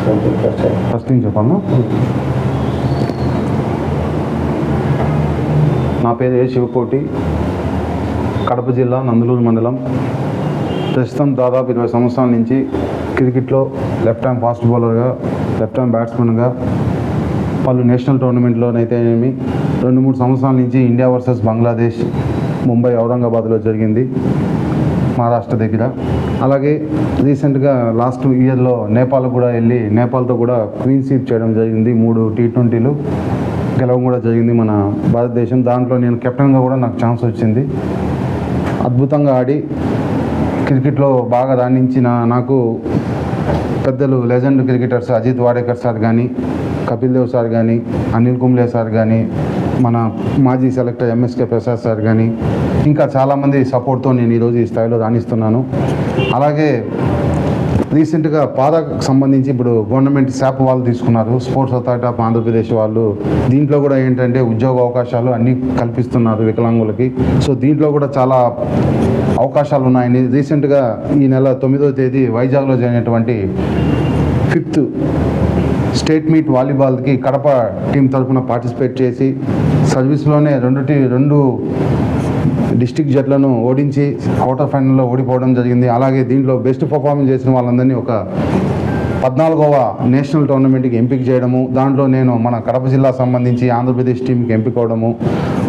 First నుంచి చెప్పమ్మా. నా పేరు ఏ శివకోటి, కడప జిల్లా నందలూరు మండలం. ప్రస్తుతం దాదాపు 20 సంవత్సరాల నుంచి క్రికెట్లో లెఫ్ట్ హ్యాండ్ ఫాస్ట్ బౌలర్గా, లెఫ్ట్ హ్యాండ్ బ్యాట్స్మెన్గా పలు నేషనల్ టోర్నమెంట్లోనైతేనేమి 2-3 సంవత్సరాల నుంచి ఇండియా వర్సెస్ బంగ్లాదేశ్ ముంబై ఔరంగాబాద్లో జరిగింది, మహారాష్ట్ర దగ్గర. అలాగే రీసెంట్గా లాస్ట్ ఇయర్లో నేపాల్ కూడా వెళ్ళి నేపాల్తో కూడా క్వీన్ స్వీప్ చేయడం జరిగింది. 3 T20లు గెలవడం కూడా జరిగింది మన భారతదేశం. దాంట్లో నేను కెప్టెన్గా కూడా నాకు ఛాన్స్ వచ్చింది. అద్భుతంగా ఆడి క్రికెట్లో బాగా రాణించిన నాకు పెద్దలు legend cricketers Ajit Wadekar sir కానీ, కపిల్ దేవ్ సార్ కానీ, అనిల్ కుంబ్లే సార్ కానీ, మన మాజీ సెలెక్టర్ ఎంఎస్కే ప్రసాద్ సార్ కానీ, ఇంకా చాలామంది సపోర్ట్తో నేను ఈరోజు ఈ స్థాయిలో రాణిస్తున్నాను. అలాగే రీసెంట్గా పాదకు సంబంధించి ఇప్పుడు గవర్నమెంట్ శాప్ వాళ్ళు తీసుకున్నారు, స్పోర్ట్స్ అథారిటీ ఆఫ్ ఆంధ్రప్రదేశ్ వాళ్ళు. దీంట్లో కూడా ఏంటంటే ఉద్యోగ అవకాశాలు అన్నీ కల్పిస్తున్నారు వికలాంగులకి. సో దీంట్లో కూడా చాలా అవకాశాలు ఉన్నాయని రీసెంట్గా ఈ నెల 9వ తేదీ వైజాగ్లో జరిగినటువంటి 5th స్టేట్ మీట్ వాలీబాల్కి కడప టీం తరఫున పార్టిసిపేట్ చేసి సర్వీస్లోనే 2 డిస్టిక్ జట్లను ఓడించి క్వార్టర్ ఫైనల్లో ఓడిపోవడం జరిగింది. అలాగే దీంట్లో బెస్ట్ పర్ఫార్మెన్స్ చేసిన వాళ్ళందరినీ ఒక 14వ నేషనల్ టోర్నమెంట్కి ఎంపిక చేయడము, దాంట్లో నేను మన కడప జిల్లా సంబంధించి ఆంధ్రప్రదేశ్ టీంకి ఎంపిక అవడము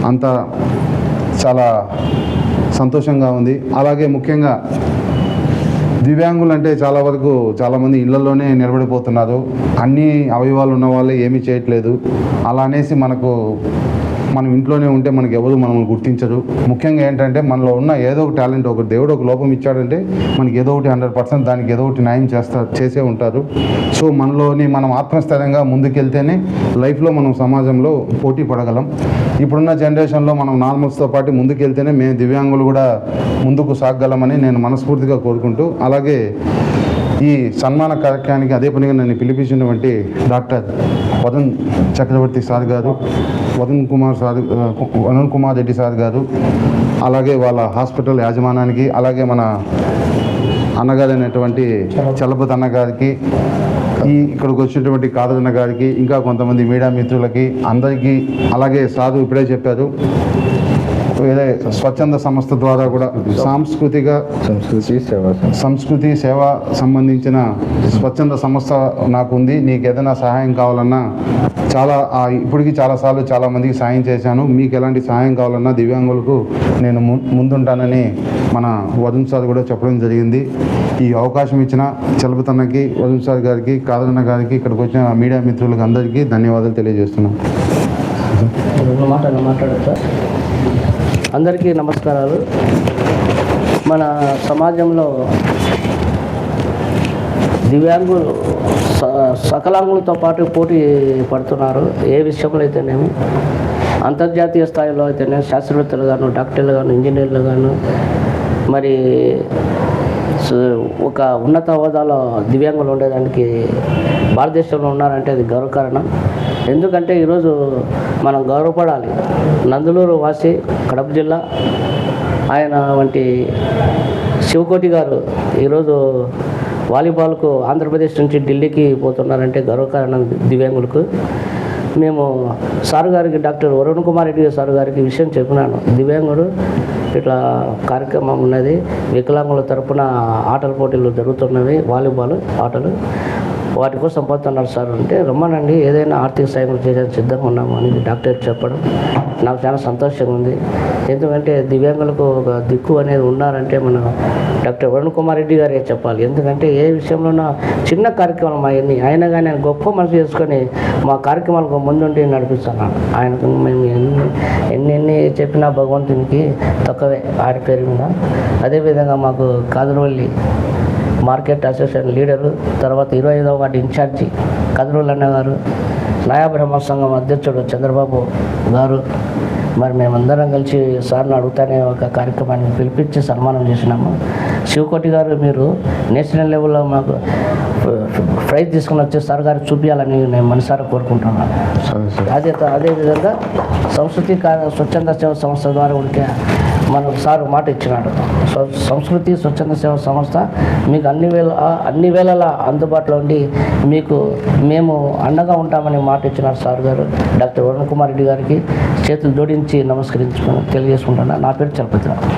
అంతా చాలా సంతోషంగా ఉంది. అలాగే ముఖ్యంగా దివ్యాంగులు అంటే చాలా వరకు చాలామంది ఇళ్లలోనే నిలబడిపోతున్నారు. అన్ని అవయవాలు ఉన్న వాళ్ళే ఏమీ చేయట్లేదు. అలా అనేసి మనం ఇంట్లోనే ఉంటే మనకి ఎవరు మనల్ని గుర్తించరు. ముఖ్యంగా ఏంటంటే మనలో ఉన్న ఏదో ఒక టాలెంట్, ఒక దేవుడు ఒక లోపం ఇచ్చాడంటే మనకి ఏదో ఒకటి 100% దానికి ఏదో ఒకటి న్యాయం చేసే ఉంటారు. సో మనలోని మనం ఆత్మస్థైర్యంగా ముందుకెళ్తేనే లైఫ్లో మనం సమాజంలో పోటీ పడగలం. ఇప్పుడున్న జనరేషన్లో మనం నార్మల్స్తో పాటు ముందుకెళ్తేనే మేము దివ్యాంగులు కూడా ముందుకు సాగగలమని నేను మనస్ఫూర్తిగా కోరుకుంటూ, అలాగే ఈ సన్మాన కార్యక్రమానికి అదే పనిగా నన్ను పిలిపించినటువంటి డాక్టర్ వరుణ్ చక్రవర్తి సార్ గారు, వరుణ్ కుమార్ రెడ్డి సార్ గారు, అలాగే వాళ్ళ హాస్పిటల్ యాజమానానికి, అలాగే మన అన్నగారైనటువంటి చలపతి అన్న గారికి, ఇక్కడికి వచ్చినటువంటి కాదరన్న గారికి, ఇంకా కొంతమంది మీడియా మిత్రులకి అందరికీ, అలాగే సారు ఇప్పుడే చెప్పారు వేరే స్వచ్ఛంద సంస్థ ద్వారా కూడా సంస్కృతి సేవ సంబంధించిన స్వచ్ఛంద సంస్థ నాకు ఉంది. నీకు ఏదైనా సహాయం కావాలన్నా ఇప్పటికీ చాలాసార్లు చాలామందికి సాయం చేశాను. మీకు ఎలాంటి సహాయం కావాలన్నా దివ్యాంగులకు నేను ముందుంటానని మన వరుణ్ సార్ కూడా చెప్పడం జరిగింది. ఈ అవకాశం ఇచ్చిన చలపతన్నకి, వరుణ్ సార్ గారికి, కాదరన్న గారికి, ఇక్కడికి వచ్చిన మీడియా మిత్రులకు అందరికీ ధన్యవాదాలు తెలియజేస్తున్నాను. మాట్లాడతా. అందరికీ నమస్కారాలు. మన సమాజంలో దివ్యాంగులు సకలాంగులతో పాటు పోటీ పడుతున్నారు. ఏ విషయంలో అయితేనేమి, అంతర్జాతీయ స్థాయిలో అయితేనే శాస్త్రవేత్తలు గాను, డాక్టర్లు గాను, ఇంజనీర్లు గాను, మరి ఒక ఉన్నత హోదాలో దివ్యాంగులు ఉండేదానికి భారతదేశంలో ఉన్నారంటే అది గర్వకారణం. ఎందుకంటే ఈరోజు మనం గౌరవపడాలి. నందలూరు వాసి, కడప జిల్లా, ఆయన వంటి శివకోటి గారు ఈరోజు వాలీబాల్కు ఆంధ్రప్రదేశ్ నుంచి ఢిల్లీకి పోతున్నారంటే గర్వకారణం దివ్యాంగులకు. మేము సారు గారికి, డాక్టర్ వరుణ్ కుమార్ రెడ్డి సారు గారికి విషయం చెప్పినాను. దివ్యాంగుడు ఇట్లా కార్యక్రమం ఉన్నది, వికలాంగుల తరపున ఆటల పోటీలు జరుగుతున్నవి, వాలీబాల్ ఆటలు, వాటి కోసం పోతున్నారు సార్ అంటే, రమ్మనండి, ఏదైనా ఆర్థిక సాయం చేయడానికి సిద్ధంగా ఉన్నాము అని డాక్టర్ చెప్పడం నాకు చాలా సంతోషంగా ఉంది. ఎందుకంటే దివ్యాంగులకు ఒక దిక్కు అనేది ఉన్నారంటే మన డాక్టర్ వరుణ్ కుమార్ రెడ్డి గారే చెప్పాలి. ఎందుకంటే ఏ విషయంలోనూ చిన్న కార్యక్రమం అవన్నీ అయినా కానీ ఆయన గొప్ప మనసు చేసుకొని మా కార్యక్రమాలకు ముందుండి నడిపిస్తున్నాను. ఆయనకు మేము ఎన్ని చెప్పినా భగవంతునికి తక్కువే ఆయన పేరు మీద. అదేవిధంగా మాకు కాదరవల్లి మార్కెట్ అసోసియేషన్ లీడరు, తర్వాత 25వ వార్డు ఇన్ఛార్జి కదరూల్ అన్న గారు, న్యాయ బ్రహ్మ సంఘం అధ్యక్షుడు చంద్రబాబు గారు, మరి మేమందరం కలిసి సార్ని అడుగుతానే ఒక కార్యక్రమాన్ని పిలిపించి సన్మానం చేసినాము. శివకోటి గారు, మీరు నేషనల్ లెవెల్లో మాకు ప్రైజ్ తీసుకుని వచ్చి సార్ గారికి చూపించాలని నేను మనసారా కోరుకుంటున్నాను. అదేవిధంగా స్వచ్ఛంద సేవ సంస్థ ద్వారా కూడా మనకు సార్ మాట ఇచ్చినాడు. సంస్కృతి స్వచ్ఛంద సేవా సంస్థ మీకు అన్ని వేళలా అందుబాటులో ఉండి మీకు మేము అండగా ఉంటామని మాట ఇచ్చినారు సార్ గారు. డాక్టర్ వరుణ్ కుమార్ రెడ్డి గారికి చేతులు జోడించి నమస్కరించుకుని తెలియజేసుకుంటున్నా. నా పేరు చలపతి రావు.